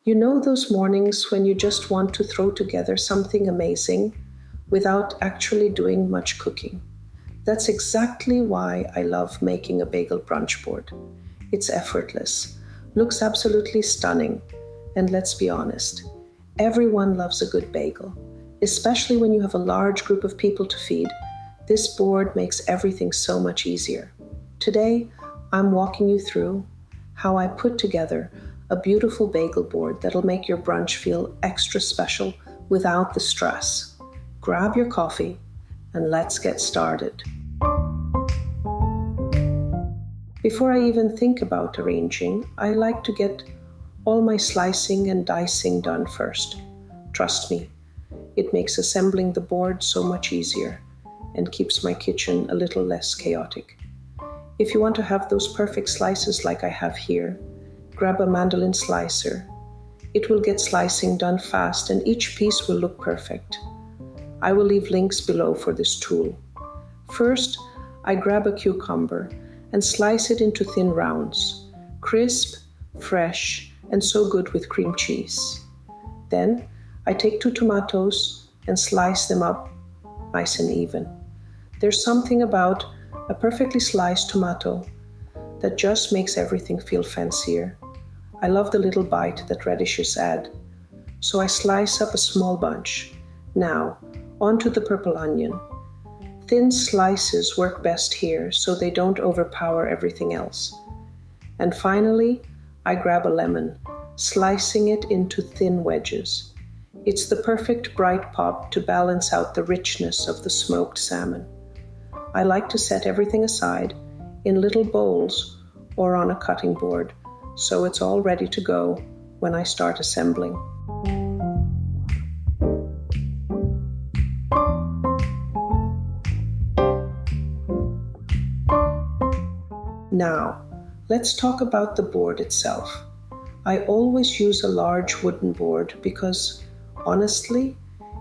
You know those mornings when you just want to throw together something amazing without actually doing much cooking? That's exactly why I love making a bagel brunch board. It's effortless, looks absolutely stunning, and let's be honest, everyone loves a good bagel, especially when you have a large group of people to feed. This board makes everything so much easier. Today, I'm walking you through how I put together a beautiful bagel board that'll make your brunch feel extra special without the stress. Grab your coffee and let's get started. Before I even think about arranging, I like to get all my slicing and dicing done first. Trust me, it makes assembling the board so much easier and keeps my kitchen a little less chaotic. If you want to have those perfect slices like I have here, grab a mandolin slicer. It will get slicing done fast and each piece will look perfect. I will leave links below for this tool. First, I grab a cucumber and slice it into thin rounds, crisp, fresh, and so good with cream cheese. Then, I take 2 tomatoes and slice them up nice and even. There's something about a perfectly sliced tomato that just makes everything feel fancier. I love the little bite that radishes add, so I slice up a small bunch. Now, onto the purple onion. Thin slices work best here so they don't overpower everything else. And finally, I grab a lemon, slicing it into thin wedges. It's the perfect bright pop to balance out the richness of the smoked salmon. I like to set everything aside in little bowls or on a cutting board so it's all ready to go when I start assembling. Now, let's talk about the board itself. I always use a large wooden board because, honestly,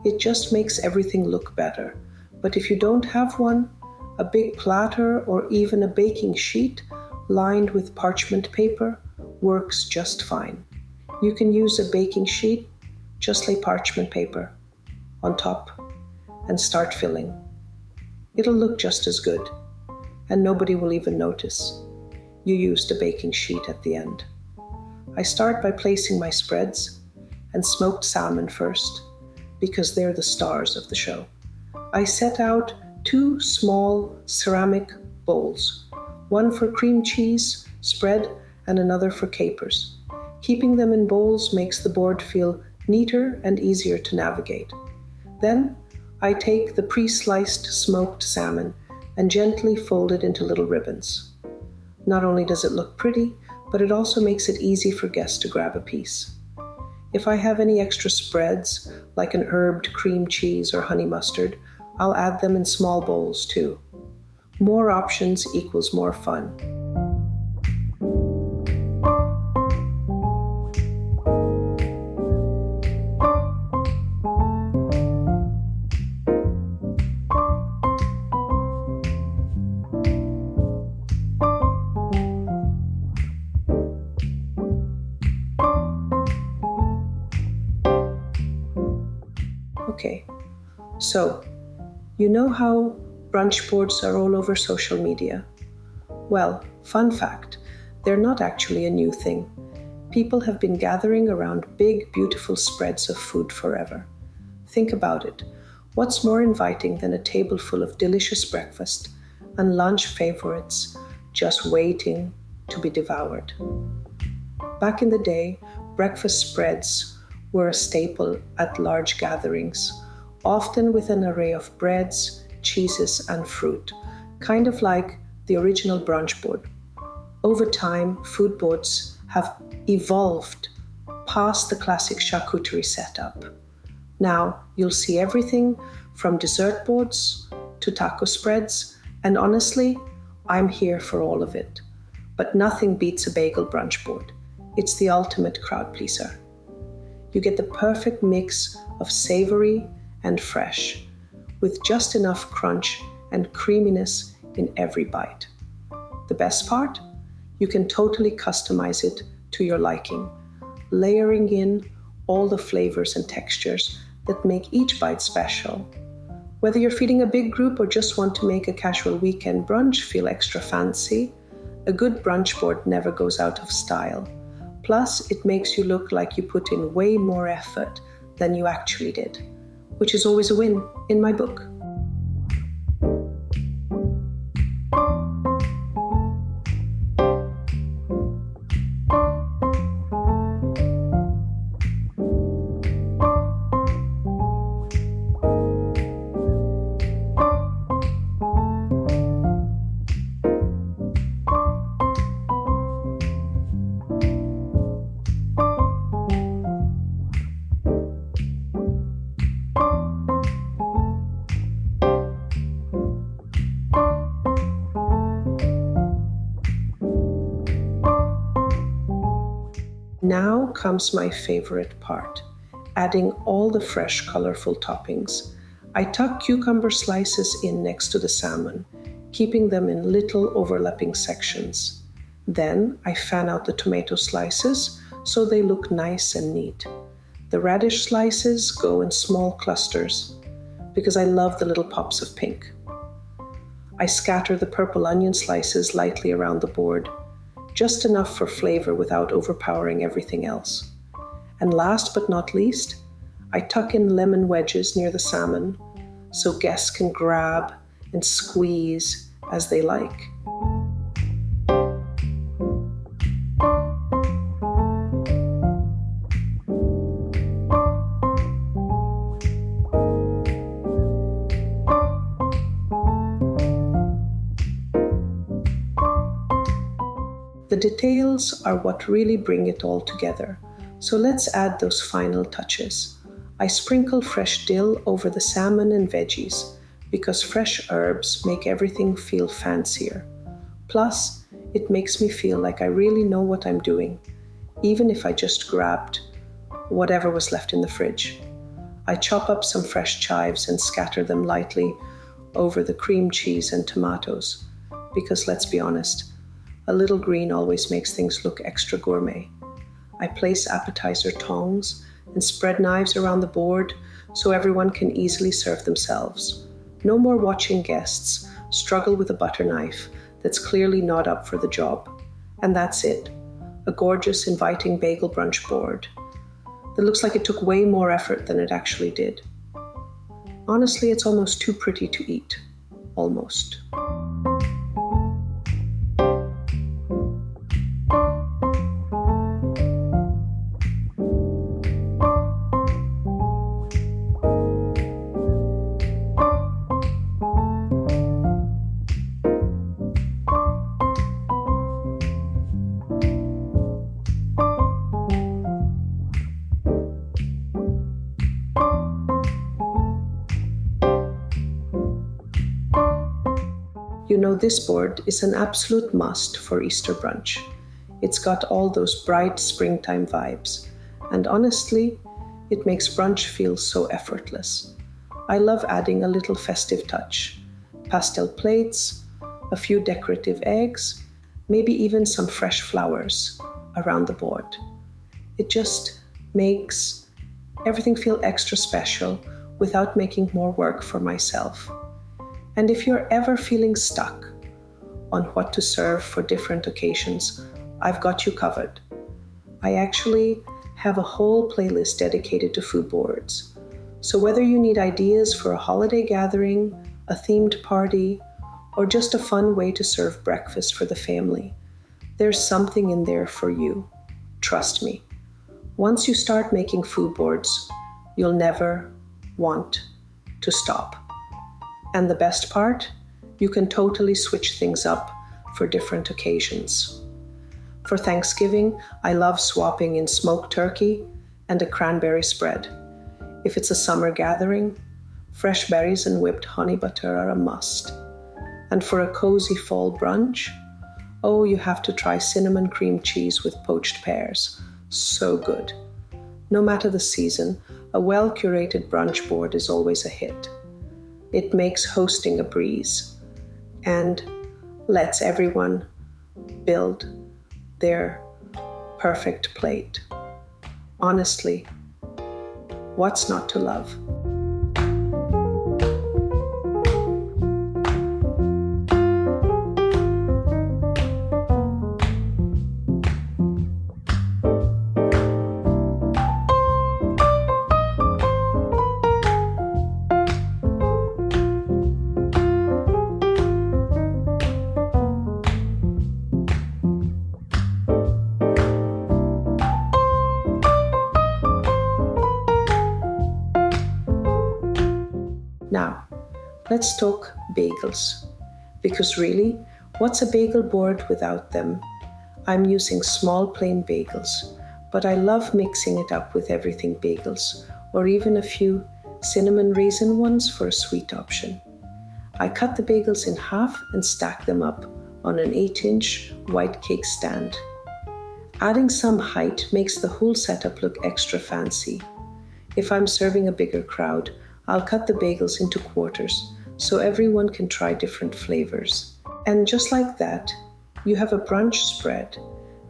it just makes everything look better. But if you don't have one, a big platter or even a baking sheet lined with parchment paper works just fine. You can use a baking sheet, just lay parchment paper on top and start filling. It'll look just as good, and nobody will even notice you used a baking sheet at the end. I start by placing my spreads and smoked salmon first, because they're the stars of the show. I set out 2 small ceramic bowls, one for cream cheese spread and another for capers. Keeping them in bowls makes the board feel neater and easier to navigate. Then I take the pre-sliced smoked salmon and gently fold it into little ribbons. Not only does it look pretty, but it also makes it easy for guests to grab a piece. If I have any extra spreads, like an herbed cream cheese or honey mustard, I'll add them in small bowls too. More options equals more fun. Okay, so you know how brunch boards are all over social media? Well, fun fact, they're not actually a new thing. People have been gathering around big, beautiful spreads of food forever. Think about it. What's more inviting than a table full of delicious breakfast and lunch favorites just waiting to be devoured? Back in the day, breakfast spreads were a staple at large gatherings, often with an array of breads, cheeses, and fruit, kind of like the original brunch board. Over time, food boards have evolved past the classic charcuterie setup. Now, you'll see everything from dessert boards to taco spreads, and honestly, I'm here for all of it. But nothing beats a bagel brunch board. It's the ultimate crowd pleaser. You get the perfect mix of savory and fresh, with just enough crunch and creaminess in every bite. The best part? You can totally customize it to your liking. layering in all the flavors and textures that make each bite special. Whether you're feeding a big group or just want to make a casual weekend brunch feel extra fancy, a good brunch board never goes out of style. Plus, it makes you look like you put in way more effort than you actually did, which is always a win in my book. Now comes my favorite part, adding all the fresh, colorful toppings. I tuck cucumber slices in next to the salmon, keeping them in little overlapping sections. Then I fan out the tomato slices so they look nice and neat. The radish slices go in small clusters because I love the little pops of pink. I scatter the purple onion slices lightly around the board, just enough for flavor without overpowering everything else. And last but not least, I tuck in lemon wedges near the salmon so guests can grab and squeeze as they like. The details are what really bring it all together, so let's add those final touches. I sprinkle fresh dill over the salmon and veggies because fresh herbs make everything feel fancier. Plus, it makes me feel like I really know what I'm doing, even if I just grabbed whatever was left in the fridge. I chop up some fresh chives and scatter them lightly over the cream cheese and tomatoes because, let's be honest, a little green always makes things look extra gourmet. I place appetizer tongs and spread knives around the board so everyone can easily serve themselves. No more watching guests struggle with a butter knife that's clearly not up for the job. And that's it, a gorgeous, inviting bagel brunch board that looks like it took way more effort than it actually did. Honestly, it's almost too pretty to eat. Almost. You know, this board is an absolute must for Easter brunch. It's got all those bright springtime vibes, and honestly, it makes brunch feel so effortless. I love adding a little festive touch. Pastel plates, a few decorative eggs, maybe even some fresh flowers around the board. It just makes everything feel extra special without making more work for myself. And if you're ever feeling stuck on what to serve for different occasions, I've got you covered. I actually have a whole playlist dedicated to food boards. So whether you need ideas for a holiday gathering, a themed party, or just a fun way to serve breakfast for the family, there's something in there for you. Trust me. Once you start making food boards, you'll never want to stop. And the best part, you can totally switch things up for different occasions. For Thanksgiving, I love swapping in smoked turkey and a cranberry spread. If it's a summer gathering, fresh berries and whipped honey butter are a must. And for a cozy fall brunch, oh, you have to try cinnamon cream cheese with poached pears. So good. No matter the season, a well-curated brunch board is always a hit. It makes hosting a breeze and lets everyone build their perfect plate. Honestly, what's not to love? Now, let's talk bagels. Because really, what's a bagel board without them? I'm using small plain bagels, but I love mixing it up with everything bagels, or even a few cinnamon raisin ones for a sweet option. I cut the bagels in half and stack them up on an 8-inch white cake stand. Adding some height makes the whole setup look extra fancy. If I'm serving a bigger crowd, I'll cut the bagels into quarters so everyone can try different flavors. And just like that, you have a brunch spread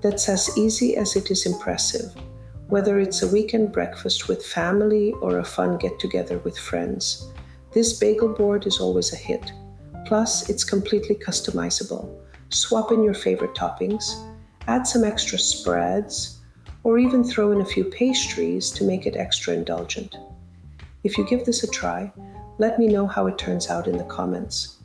that's as easy as it is impressive, whether it's a weekend breakfast with family or a fun get-together with friends. This bagel board is always a hit. Plus, it's completely customizable. Swap in your favorite toppings, add some extra spreads, or even throw in a few pastries to make it extra indulgent. If you give this a try, let me know how it turns out in the comments.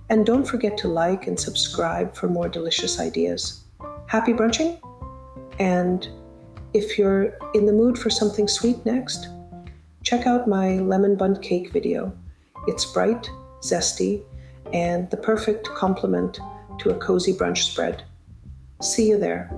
And don't forget to like and subscribe for more delicious ideas. Happy brunching! And if you're in the mood for something sweet next, check out my lemon bun cake video. It's bright, zesty, and the perfect complement to a cozy brunch spread. See you there.